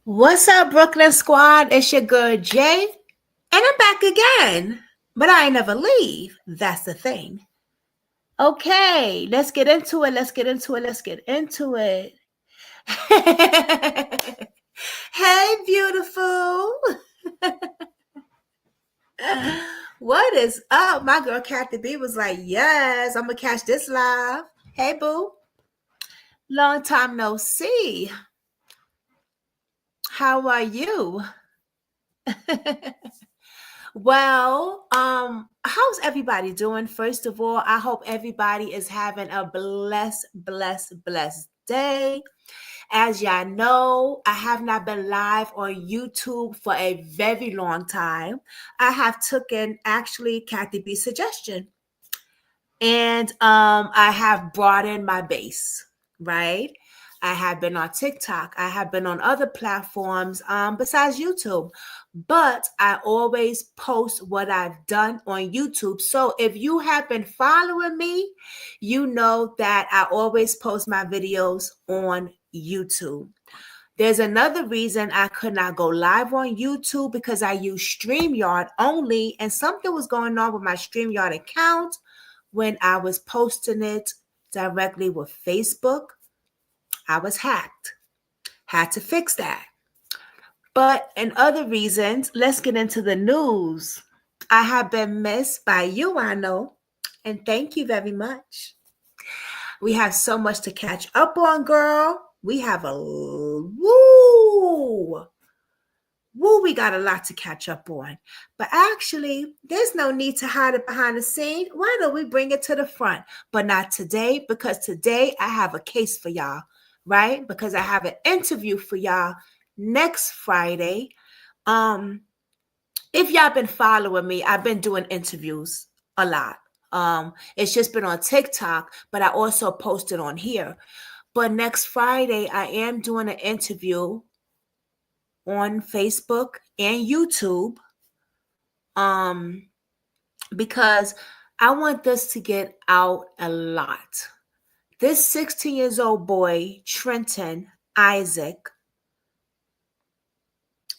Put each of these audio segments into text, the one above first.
What's up, Brooklyn Squad? It's your girl Jay, and I'm back again. But I ain't never leave. That's the thing. Okay, let's get into it. Let's get into it. Let's get into it. Hey, beautiful. What is up? My girl Kathy B was like, yes, I'm going to catch this live. Hey, boo. Long time no see. How are you? Well, how's everybody doing? First of all, I hope everybody is having a blessed day. As y'all know, I have not been live on YouTube for a very long time. I have taken actually Kathy B's suggestion, and I have broadened my base, right? I have been on TikTok. I have been on other platforms besides YouTube, but I always post what I've done on YouTube. So if you have been following me, you know that I always post my videos on YouTube. There's another reason I could not go live on YouTube because I use StreamYard only, and something was going on with my StreamYard account when I was posting it directly with Facebook. I was hacked. Had to fix that. But in other reasons, let's get into the news. I have been missed by you, I know, and thank you very much. We have so much to catch up on, girl. We have we got a lot to catch up on. But actually, there's no need to hide it behind the scene. Why don't we bring it to the front? But not today, because today I have a case for y'all, right? Because I have an interview for y'all next Friday. If y'all been following me, I've been doing interviews a lot. It's just been on TikTok, but I also posted on here. But next Friday, I am doing an interview on Facebook and YouTube, because I want this to get out a lot. This 16 years old boy, Trentin Isaac,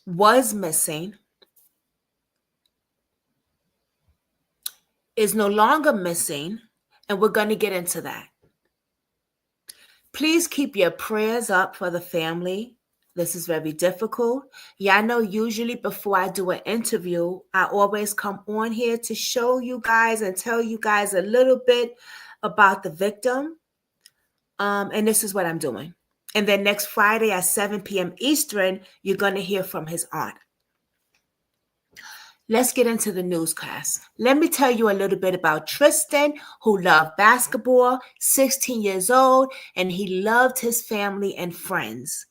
was missing, is no longer missing, and we're going to get into that. Please keep your prayers up for the family. This is very difficult. Y'all know usually before I do an interview, I always come on here to show you guys and tell you guys a little bit about the victim. And this is what I'm doing. And then next Friday at 7 p.m. Eastern, you're going to hear from his aunt. Let's get into the newscast. Let me tell you a little bit about Tristan, who loved basketball, 16 years old, and he loved his family and friends.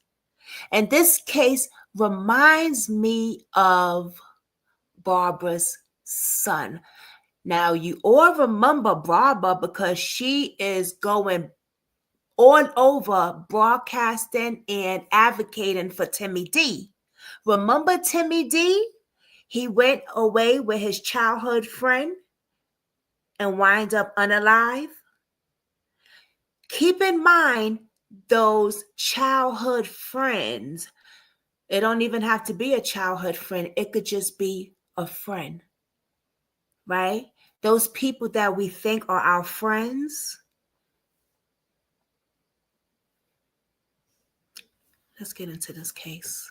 And this case reminds me of Barbara's son. Now, you all remember Barbara because she is going all over broadcasting and advocating for Timmy D. Remember Timmy D? He went away with his childhood friend and wind up unalive. Keep in mind those childhood friends. It don't even have to be a childhood friend. It could just be a friend, right? Those people that we think are our friends. Let's get into this case.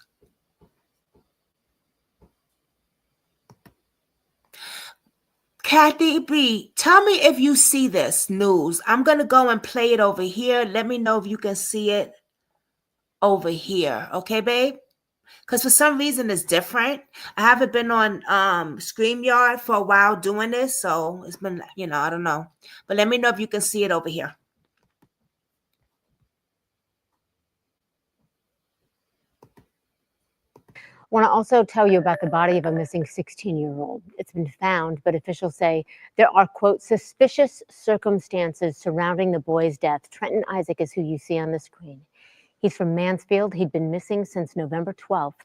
Kathy B, tell me if you see this news. I'm going to go and play it over here. Let me know if you can see it over here. Okay, babe? Because for some reason it's different. I haven't been on StreamYard for a while doing this. So it's been, I don't know. But let me know if you can see it over here. I want to also tell you about the body of a missing 16-year-old. It's been found, but officials say there are, quote, suspicious circumstances surrounding the boy's death. Trentin Isaac is who you see on the screen. He's from Mansfield. He'd been missing since November 12th.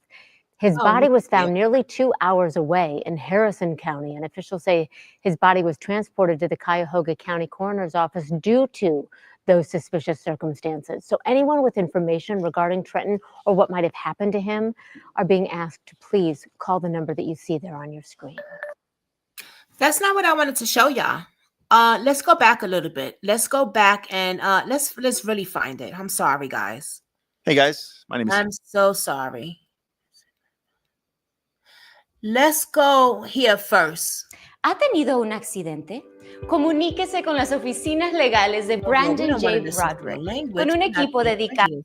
His body was found nearly 2 hours away in Harrison County, and officials say his body was transported to the Cuyahoga County Coroner's Office due to those suspicious circumstances. So anyone with information regarding Trentin or what might have happened to him are being asked to please call the number that you see there on your screen. That's not what I wanted to show y'all. Let's go back a little bit. Let's go back and let's really find it. I'm sorry, guys. Hey guys, my name is. I'm so sorry. Let's go here first. ¿Ha tenido un accidente? Comuníquese con las oficinas legales de Brandon J. Broderick con un equipo dedicado.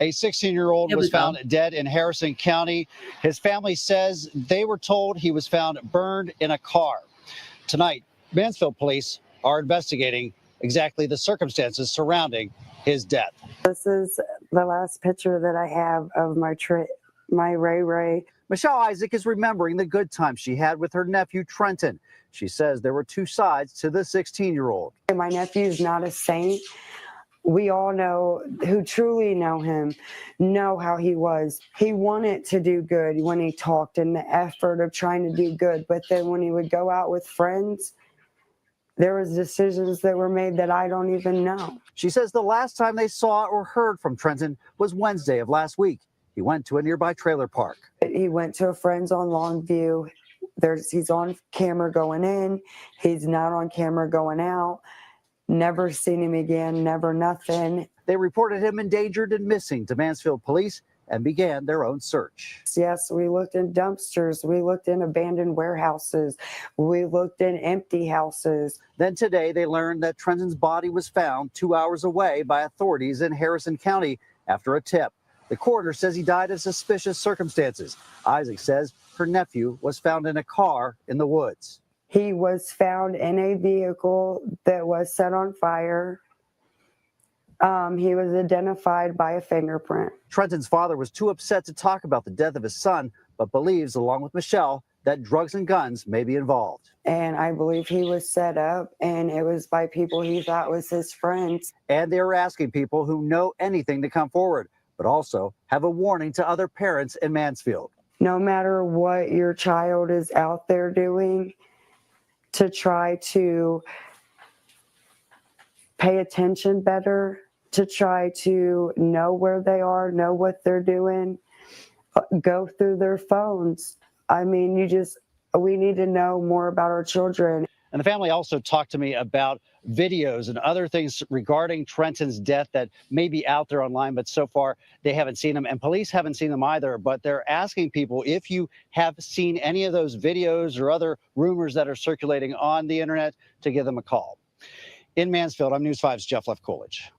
A 16-year-old was found dead in Harrison County. His family says they were told he was found burned in a car. Tonight, Mansfield police are investigating exactly the circumstances surrounding his death. This is the last picture that I have of my Ray Ray. Michelle Isaac is remembering the good times she had with her nephew, Trentin. She says there were two sides to the 16-year-old. My nephew is not a saint. We all know, who truly know him, know how he was. He wanted to do good when he talked and the effort of trying to do good. But then when he would go out with friends, there was decisions that were made that I don't even know. She says the last time they saw or heard from Trentin was Wednesday of last week. He went to a nearby trailer park. He went to a friend's on Longview. He's on camera going in. He's not on camera going out. Never seen him again, never nothing. They reported him endangered and missing to Mansfield police and began their own search. Yes, we looked in dumpsters. We looked in abandoned warehouses. We looked in empty houses. Then today they learned that Trentin's body was found 2 hours away by authorities in Harrison County after a tip. The coroner says he died in suspicious circumstances. Isaac says her nephew was found in a car in the woods. He was found in a vehicle that was set on fire. He was identified by a fingerprint. Trentin's father was too upset to talk about the death of his son, but believes, along with Michelle, that drugs and guns may be involved. And I believe he was set up, and it was by people he thought was his friends. And they are asking people who know anything to come forward, but also have a warning to other parents in Mansfield. No matter what your child is out there doing, to try to pay attention better, to try to know where they are, know what they're doing, go through their phones. I mean, we need to know more about our children. And the family also talked to me about videos and other things regarding Trentin's death that may be out there online, but so far they haven't seen them, and police haven't seen them either. But they're asking people, if you have seen any of those videos or other rumors that are circulating on the internet, to give them a call. In Mansfield, I'm News 5's Jeff Left-Coolidge.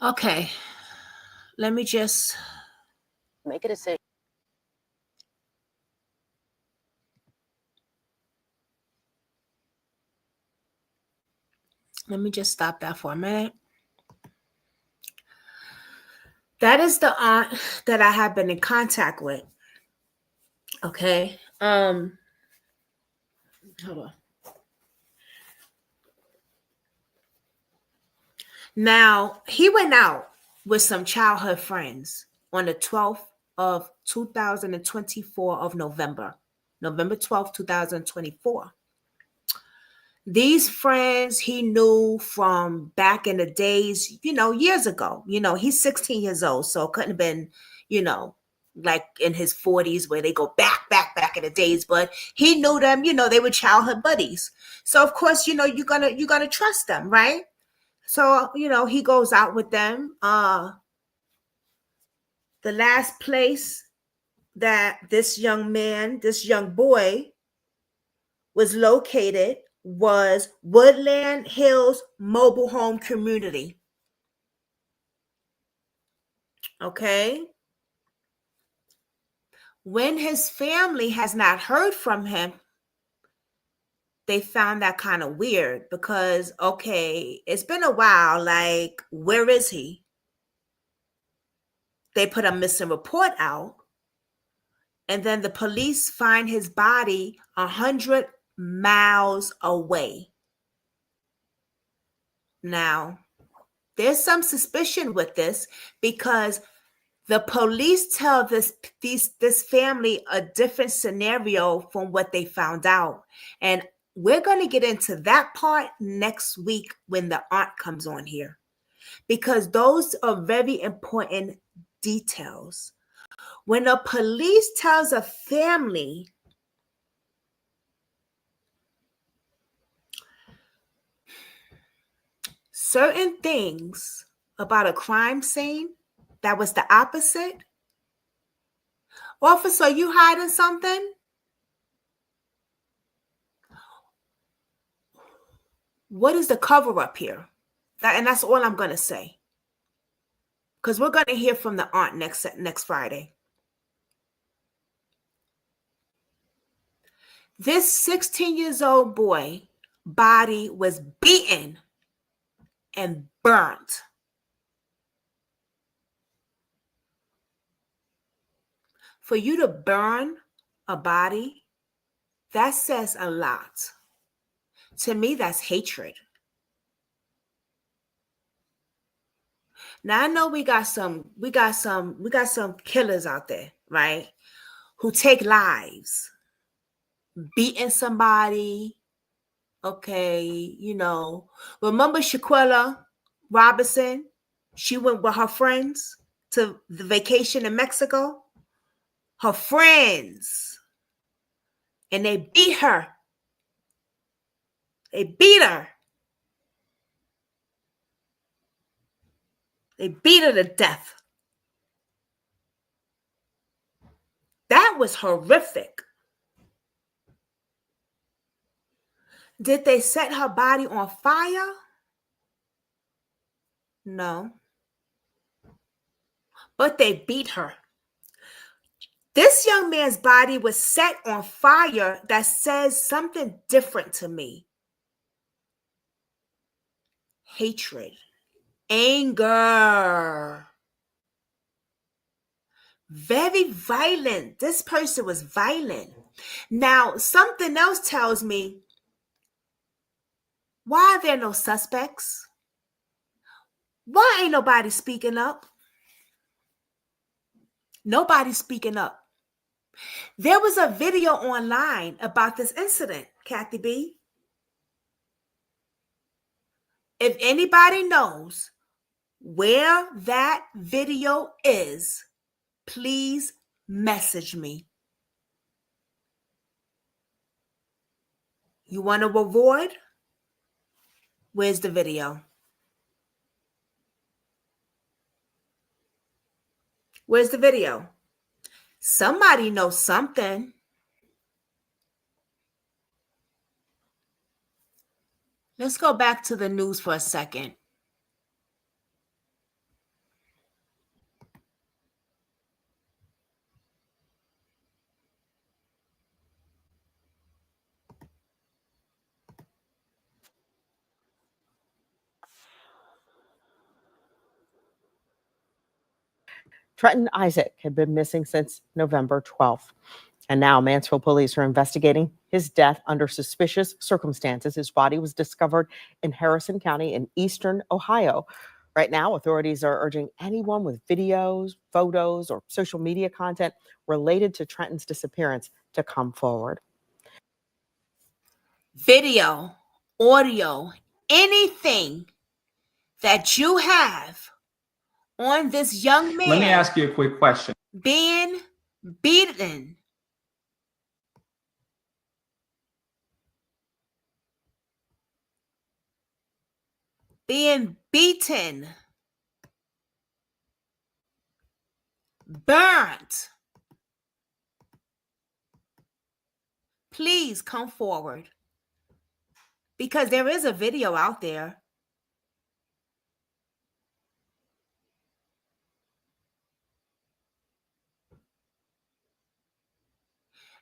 Okay, let me just Make a decision. Let me just stop that for a minute. That is the aunt that I have been in contact with. Okay. Hold on. Now, he went out with some childhood friends on the 12th of 2024 of November 12th, 2024. These friends he knew from back in the days, years ago. He's 16 years old, so it couldn't have been, like in his 40s where they go back in the days. But he knew them, they were childhood buddies. So of course, you're gonna trust them, right? So he goes out with them. The last place that this young boy was located was Woodland Hills Mobile Home Community. Okay. When his family has not heard from him, they found that kind of weird because, okay, it's been a while. Like, where is he? They put a missing report out, and then the police find his body 100 miles away. Now, there's some suspicion with this because the police tell this family a different scenario from what they found out. And We're going to get into that part next week when the aunt comes on here, because those are very important details. When the police tells a family certain things about a crime scene that was the opposite, officer, you hiding something? What is the cover up here? And that's all I'm going to say, because we're going to hear from the aunt next Friday. This 16-year-old boy body was beaten and burnt. For you to burn a body, that says a lot. To me, that's hatred. Now I know we got some killers out there, right? Who take lives, beating somebody. Okay, you know. Remember Shaquilla Robinson? She went with her friends to the vacation in Mexico. Her friends. And they beat her. They beat her. They beat her to death. That was horrific. Did they set her body on fire? No. But they beat her. This young man's body was set on fire. That says something different to me. Hatred. Anger. Very violent. This person was violent. Now, something else tells me, why are there no suspects? Why ain't nobody speaking up? Nobody's speaking up. There was a video online about this incident, Kathy B. If anybody knows where that video is, please message me. You want a reward? Where's the video? Where's the video? Somebody knows something. Let's go back to the news for a second. Trentin Isaac had been missing since November 12th. And now Mansfield police are investigating his death under suspicious circumstances. His body was discovered in Harrison County in eastern Ohio. Right now, authorities are urging anyone with videos, photos, or social media content related to Trentin's disappearance to come forward. Video, audio, anything that you have on this young man. Let me ask you a quick question. Being beaten. Being beaten. Burnt. Please come forward. Because there is a video out there.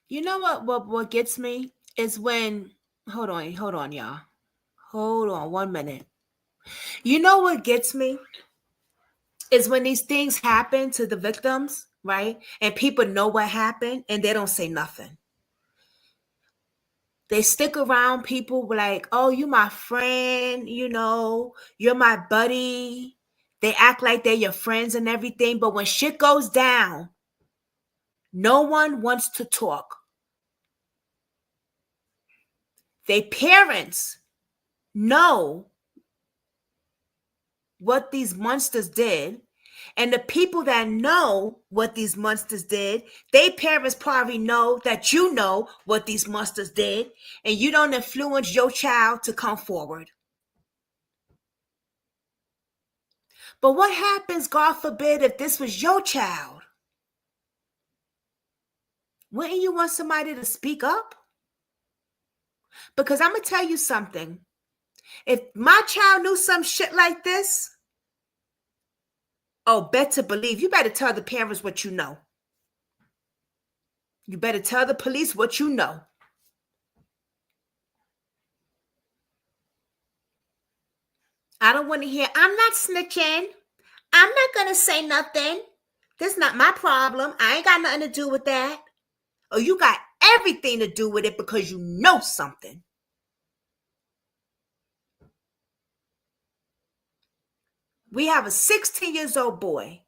You know what gets me is when, hold on, y'all. Hold on 1 minute. You know what gets me is when these things happen to the victims, right? And people know what happened and they don't say nothing. They stick around people like, oh, you my friend, you know, you're my buddy. They act like they're your friends and everything. But when shit goes down, no one wants to talk. their parents know what these monsters did, and the people that know what these monsters did, their parents probably know that you know what these monsters did, and you don't influence your child to come forward. But what happens, God forbid, if this was your child? Wouldn't you want somebody to speak up? Because I'm going to tell you something. If my child knew some shit like this, oh, better believe, you better tell the parents what you know. You better tell the police what you know. I don't want to hear, I'm not snitching. I'm not going to say nothing. This is not my problem. I ain't got nothing to do with that. Or you got everything to do with it because you know something. We have a 16 years old boy.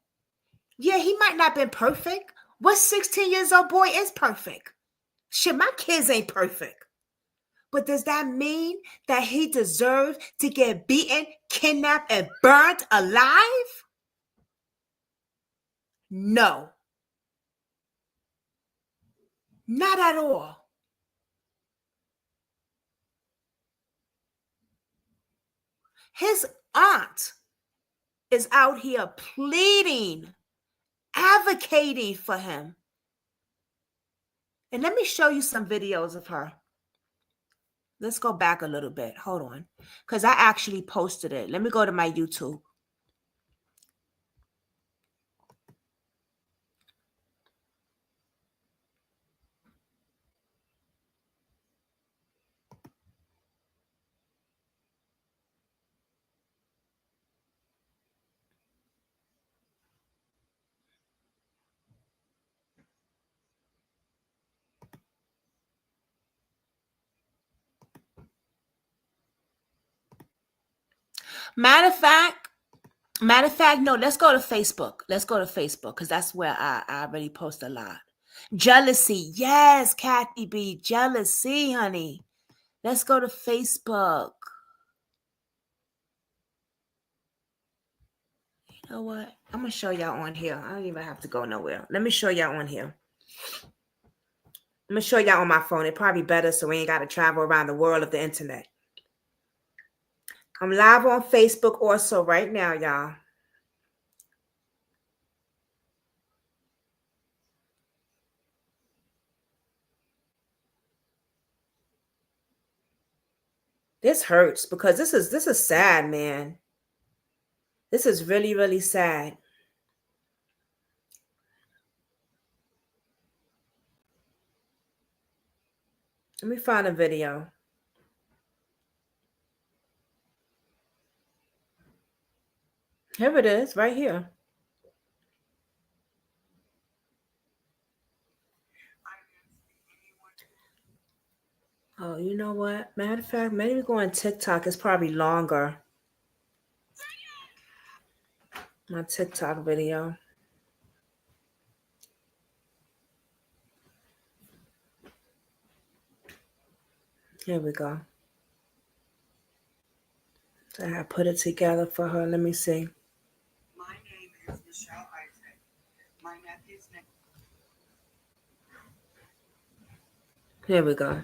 Yeah, he might not have been perfect. What 16 years old boy is perfect? Shit, my kids ain't perfect. But does that mean that he deserves to get beaten, kidnapped, and burnt alive? No. Not at all. His aunt is out here pleading, advocating for him. And let me show you some videos of her. Let's go back a little bit. Hold on. Because I actually posted it. Let me go to my YouTube. Matter of fact, no, let's go to Facebook. Let's go to Facebook because that's where I already post a lot. Jealousy. Yes, Kathy B. Jealousy, honey. Let's go to Facebook. You know what? I'm going to show y'all on here. I don't even have to go nowhere. Let me show y'all on here. I'm going to show y'all on my phone. It's probably better so we ain't got to travel around the world of the internet. I'm live on Facebook also right now, y'all. This hurts because this is sad, man. This is really, really sad. Let me find a video. Here it is, right here. Oh, you know what? Matter of fact, maybe go on TikTok. It's probably longer. My TikTok video. Here we go. So I put it together for her. Let me see. My name is Michelle Isaac. My nephew's name. Here we go.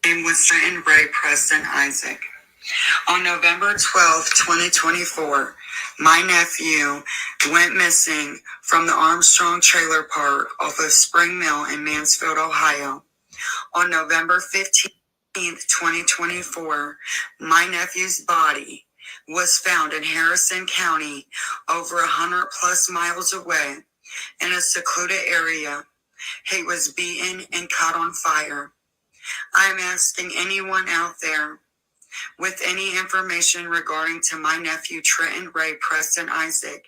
Name was Trentin Preston Isaac. On November 12, 2024, my nephew went missing from the Armstrong Trailer Park off of Spring Mill in Mansfield, Ohio. On November 15th, 2024, my nephew's body was found in Harrison County, over 100 plus miles away, in a secluded area. He was beaten and caught on fire. I'm asking anyone out there with any information regarding to my nephew Trentin Ray Preston Isaac,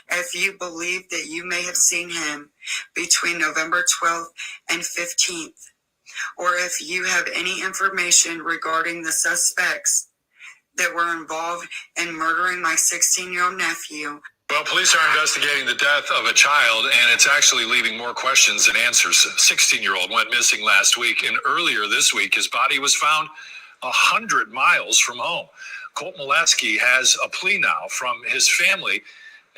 if you believe that you may have seen him between November 12th and 15th, or if you have any information regarding the suspects that were involved in murdering my 16-year-old nephew, Well, police are investigating the death of a child, and it's actually leaving more questions than answers. A 16-year-old went missing last week, and earlier this week, his body was found 100 miles from home. Colt Molesky has a plea now from his family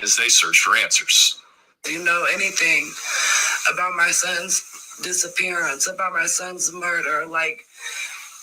as they search for answers. Do you know anything about my son's disappearance, about my son's murder? Like,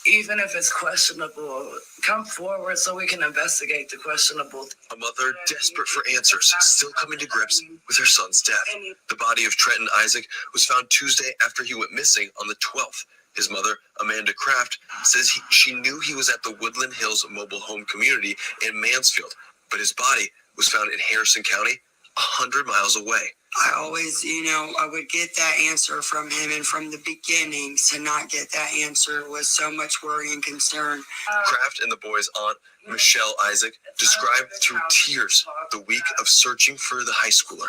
even if it's questionable, come forward so we can investigate the questionable. A mother desperate for answers, still coming to grips with her son's death. The body of Trentin Isaac was found Tuesday after he went missing on the 12th. His mother, Amanda Kraft, says she knew he was at the Woodland Hills mobile home community in Mansfield, but his body was found in Harrison County, 100 miles away. I always, I would get that answer from him, and from the beginning, to not get that answer was so much worry and concern. Kraft and the boy's aunt, Michelle Isaac, described through tears the week of searching for the high schooler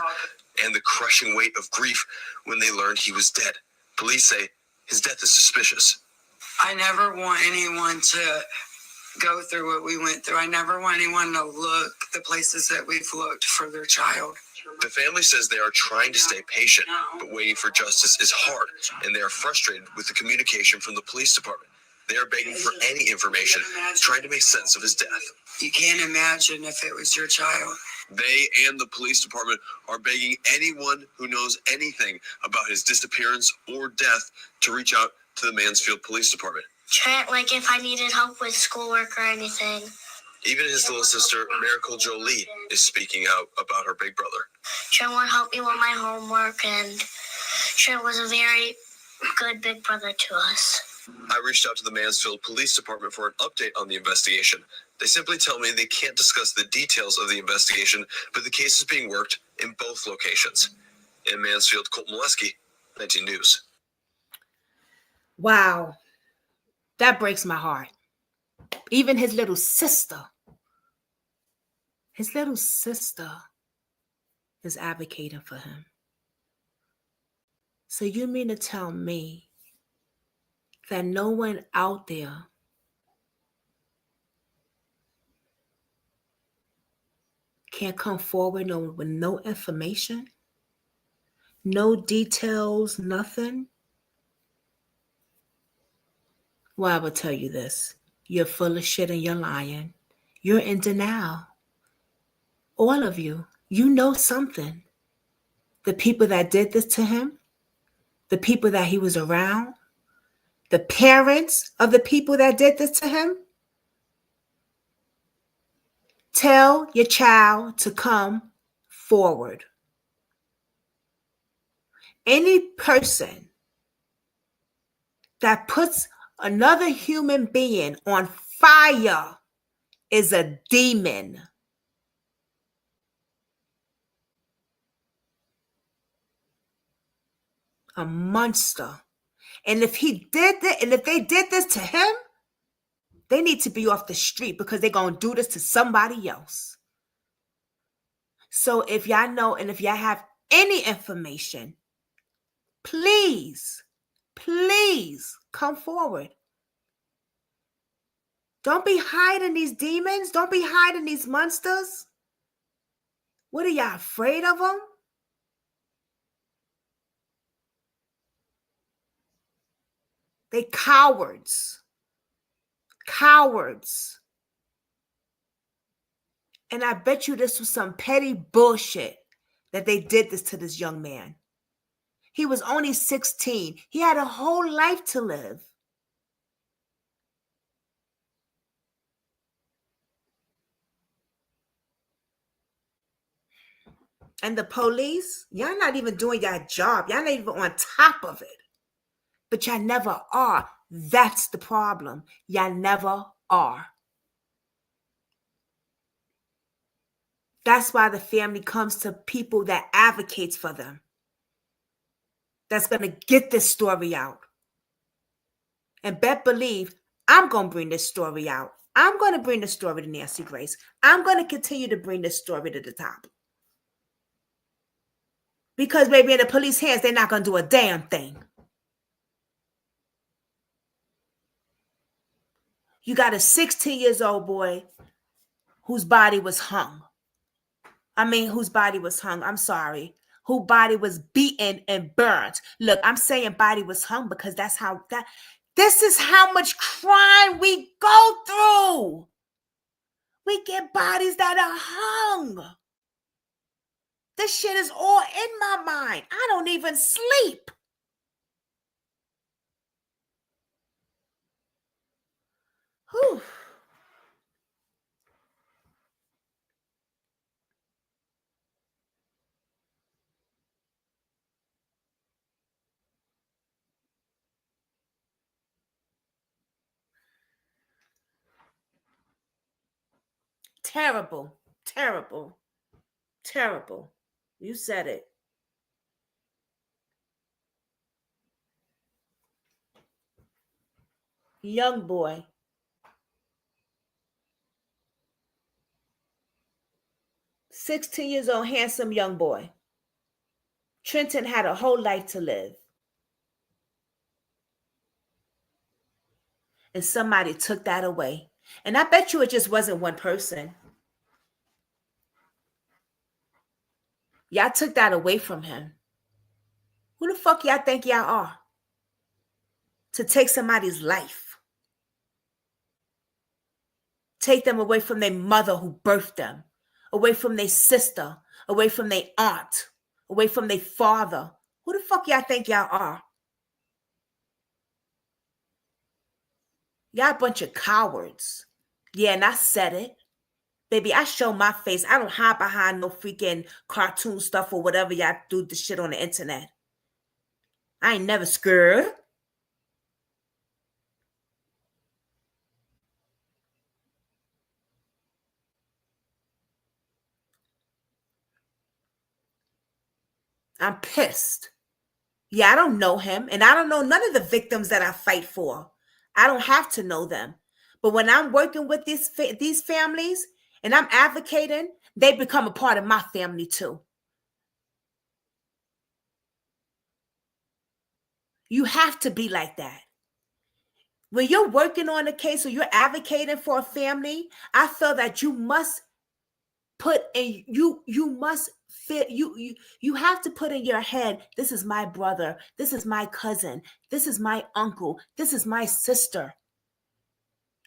and the crushing weight of grief when they learned he was dead. Police say his death is suspicious. I never want anyone to go through what we went through. I never want anyone to look the places that we've looked for their child. The family says they are trying to stay patient, but waiting for justice is hard, and they are frustrated with the communication from the police department. They are begging for any information, trying to make sense of his death. You can't imagine if it was your child. They and the police department are begging anyone who knows anything about his disappearance or death to reach out to the Mansfield Police Department. Trent, like if I needed help with schoolwork or anything. Even his little sister, Miracle Jolie, is speaking out about her big brother. Trent would help me with my homework, and Trent was a very good big brother to us. I reached out to the Mansfield Police Department for an update on the investigation. They simply tell me they can't discuss the details of the investigation, but the case is being worked in both locations. In Mansfield, Colt Molesky, 19 News. Wow. That breaks my heart. Even his little sister is advocating for him. So you mean to tell me that no one out there can't come forward with no information, no details, nothing? Well, I will tell you this. You're full of shit and you're lying. You're in denial. All of you. You know something. The people that did this to him, the people that he was around, the parents of the people that did this to him. Tell your child to come forward. Any person that puts another human being on fire is a demon. A monster. And if he did that, and if they did this to him, they need to be off the street because they're going to do this to somebody else. So if y'all know, and if y'all have any information, please come forward. Don't be hiding these demons. Don't be hiding these monsters. What are y'all afraid of them? They cowards. Cowards. And I bet you this was some petty bullshit that they did this to this young man. He was only 16. He had a whole life to live. And the police, y'all not even doing your job. Y'all not even on top of it. But y'all never are. That's the problem. Y'all never are. That's why the family comes to people that advocates for them. That's going to get this story out. And bet believe I'm going to bring this story out. I'm going to bring the story to Nancy Grace. I'm going to continue to bring this story to the top. Because maybe in the police hands, they're not going to do a damn thing. You got a 16-year-old boy whose body was hung. Whose body was hung. I'm sorry. Whose body was beaten and burnt. Look, I'm saying body was hung because this is how much crime we go through. We get bodies that are hung. This shit is all in my mind. I don't even sleep. Whew. Terrible, terrible, terrible. You said it. Young boy. $16 handsome young boy. Trentin had a whole life to live. And somebody took that away. And I bet you it just wasn't one person. Y'all took that away from him. Who the fuck y'all think y'all are? To take somebody's life. Take them away from their mother who birthed them. Away from their sister. Away from their aunt. Away from their father. Who the fuck y'all think y'all are? Y'all a bunch of cowards. Yeah, and I said it. Baby, I show my face. I don't hide behind no freaking cartoon stuff or whatever y'all do the shit on the internet. I ain't never scared. I'm pissed. Yeah, I don't know him, and I don't know none of the victims that I fight for. I don't have to know them. But when I'm working with these families and I'm advocating, they become a part of my family too. You have to be like that. When you're working on a case or you're advocating for a family, I feel that you must put in you have to put in your head, this is my brother, this is my cousin, this is my uncle, this is my sister.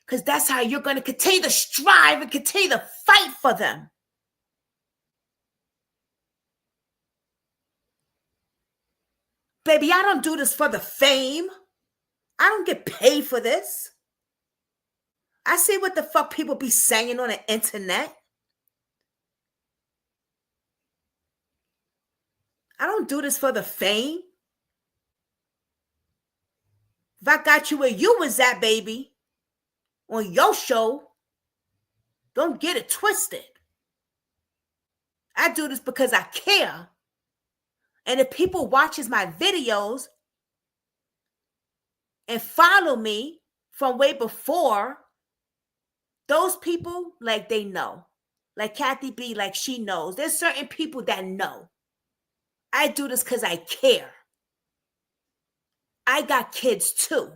Because that's how you're going to continue to strive and continue to fight for them. Baby, I don't do this for the fame. I don't get paid for this. I see what the fuck people be saying on the internet. I don't do this for the fame. If I got you where you was at, baby, on your show, don't get it twisted. I do this because I care. And if people watches my videos and follow me from way before, those people, like, they know. Like Kathy B, like, she knows. There's certain people that know. I do this because I care. I got kids too.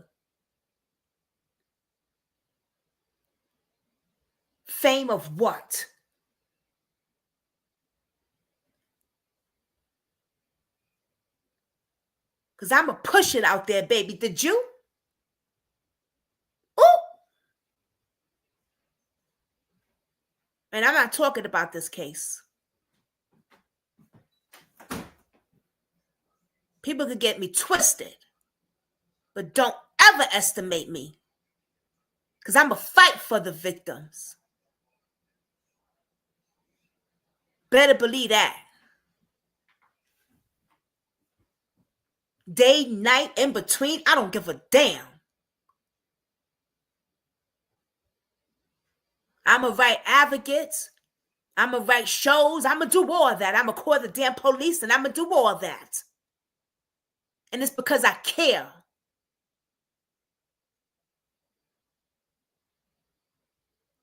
Fame of what? Because I'm going to push it out there, baby. Did you? Ooh. And I'm not talking about this case. People could get me twisted. But don't ever estimate me. Because I'm going to fight for the victims. Better believe that. Day, night, in between, I don't give a damn. I'm going to write advocates. I'm going to write shows. I'm going to do all of that. I'm going to call the damn police and I'm going to do all of that. And it's because I care.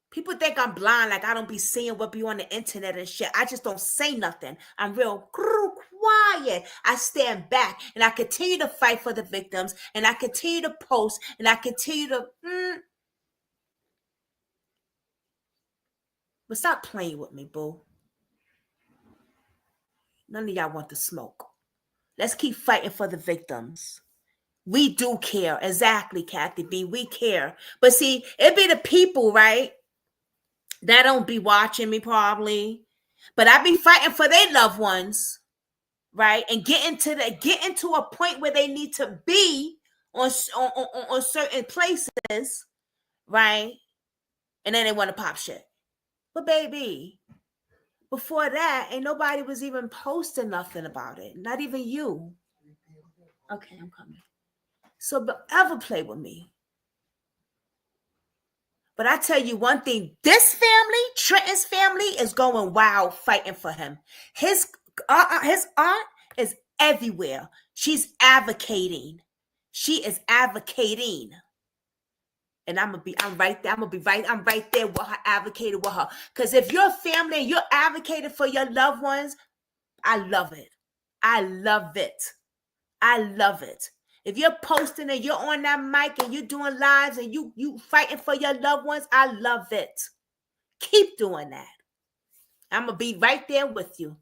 People think I'm blind, like I don't be seeing what be on the internet and shit. I just don't say nothing. I'm real quiet. I stand back and I continue to fight for the victims and I continue to post and I continue to... But stop playing with me, boo. None of y'all want the smoke. Let's keep fighting for the victims. We do care. Exactly, Kathy B. We care. But see, it be the people, right, that don't be watching me probably. But I be fighting for their loved ones, right? And getting to a point where they need to be on certain places, right? And then they want to pop shit. But baby, before that, ain't nobody was even posting nothing about it. Not even you. Okay, I'm coming. So don't ever play with me. But I tell you one thing, this family, Trentin's family, is going wild fighting for him. His aunt is everywhere. She's advocating. She is advocating. And I'm right there with her, advocating with her. Because if you're family and you're advocating for your loved ones, I love it. I love it. I love it. If you're posting and you're on that mic and you're doing lives and you fighting for your loved ones, I love it. Keep doing that. I'm going to be right there with you.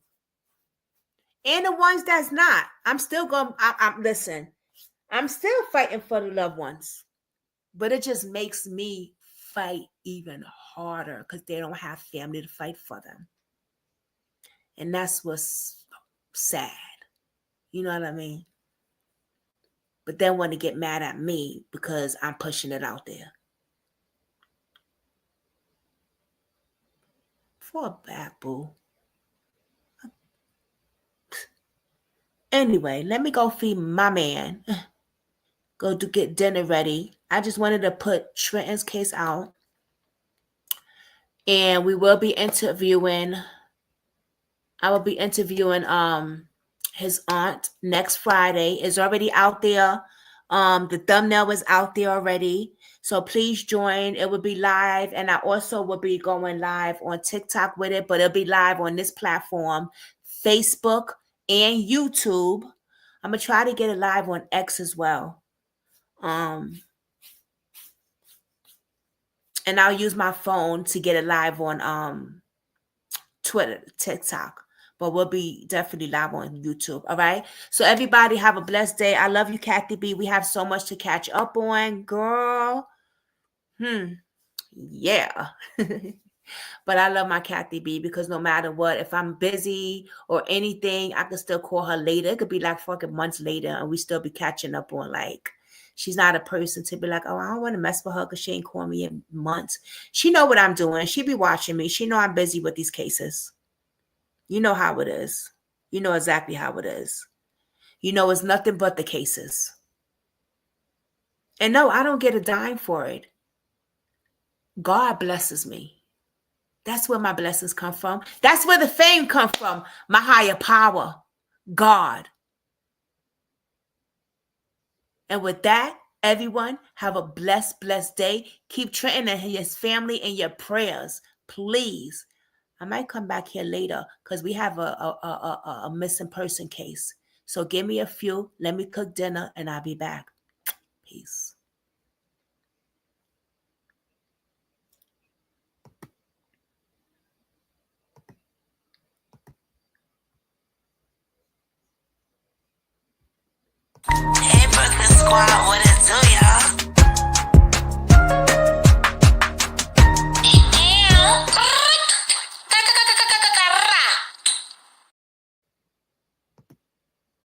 And the ones that's not, I'm still going, listen, I'm still fighting for the loved ones. But it just makes me fight even harder because they don't have family to fight for them. And that's what's sad. You know what I mean? But they want to get mad at me because I'm pushing it out there. For a bad boo. Anyway, let me go feed my man. Go to get dinner ready. I just wanted to put Trentin's case out. And we will be interviewing. I will be interviewing his aunt next Friday. It's already out there. The thumbnail is out there already. So please join. It will be live. And I also will be going live on TikTok with it, but it'll be live on this platform, Facebook and YouTube. I'm going to try to get it live on X as well. And I'll use my phone to get it live on Twitter, TikTok. But we'll be definitely live on YouTube. All right. So everybody have a blessed day. I love you, Kathy B. We have so much to catch up on, girl. Yeah. But I love my Kathy B because no matter what, if I'm busy or anything, I can still call her later. It could be like fucking months later and we still be catching up on like, she's not a person to be like, oh, I don't want to mess with her because she ain't called me in months. She know what I'm doing. She be watching me. She know I'm busy with these cases. You know how it is. You know exactly how it is. You know it's nothing but the cases. And no, I don't get a dime for it. God blesses me. That's where my blessings come from. That's where the fame come from. My higher power, God. And with that, everyone, have a blessed, blessed day. Keep Trentin and his family in your prayers, please. I might come back here later because we have a missing person case. So give me a few. Let me cook dinner and I'll be back. Peace. Hey, Brooklyn Squad.